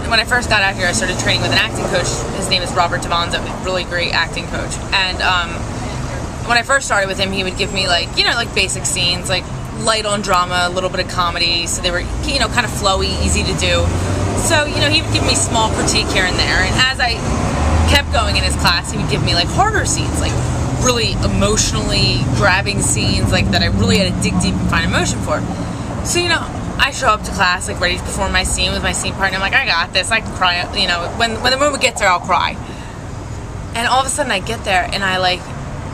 when I first got out here, I started training with an acting coach. His name is Robert Devonza, a really great acting coach. And when I first started with him, he would give me like basic scenes, like light on drama, a little bit of comedy. So they were, kind of flowy, easy to do. So, he would give me small critique here and there. And as I kept going in his class, he would give me like harder scenes, like really emotionally grabbing scenes, like that I really had to dig deep and find emotion for. So, I show up to class like ready to perform my scene with my scene partner. I'm like, I got this. I can cry. When the moment gets there, I'll cry. And all of a sudden, I get there and I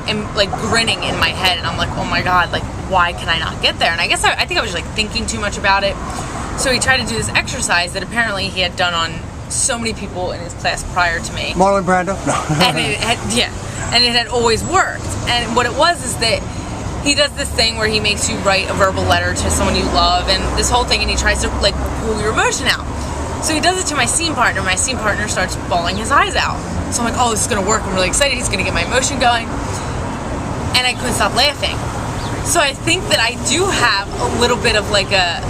am like grinning in my head, and I'm like, oh my god, like why can I not get there? And I guess I think I was just like thinking too much about it. So he tried to do this exercise that apparently he had done on so many people in his class prior to me. Marlon Brando? No. And it had always worked. And what it was is that he does this thing where he makes you write a verbal letter to someone you love, and this whole thing, and he tries to like pull your emotion out. So he does it to my scene partner. My scene partner starts bawling his eyes out. So I'm like, oh, this is gonna work. I'm really excited. He's gonna get my emotion going. And I couldn't stop laughing. So I think that I do have a little bit of like a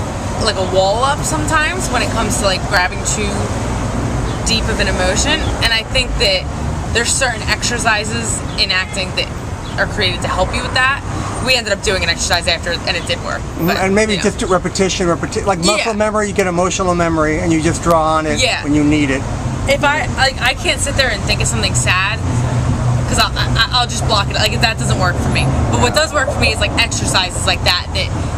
wall up sometimes when it comes to like grabbing too deep of an emotion. And I think that there's certain exercises in acting that are created to help you with that. We ended up doing an exercise after, and it did work. But, and maybe just repetition, like muscle memory. You get emotional memory, and you just draw on it when you need it. If I can't sit there and think of something sad, because I'll just block it. Like that doesn't work for me. But what does work for me is like exercises like that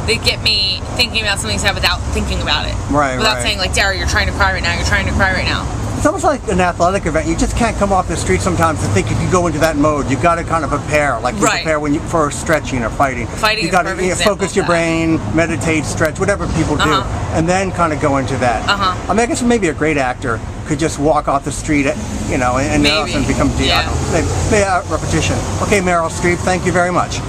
get me thinking about something sad without thinking about it. Right. Without saying like, Daria, you're trying to cry right now. You're trying to cry right now. It's almost like an athletic event. You just can't come off the street sometimes and think you can go into that mode. You got to kind of prepare, like you prepare for stretching or fighting. Fighting. You got to focus your brain, meditate, stretch, whatever people do, and then kind of go into that. I mean, I guess maybe a great actor could just walk off the street, and become repetition. Okay, Meryl Streep, thank you very much.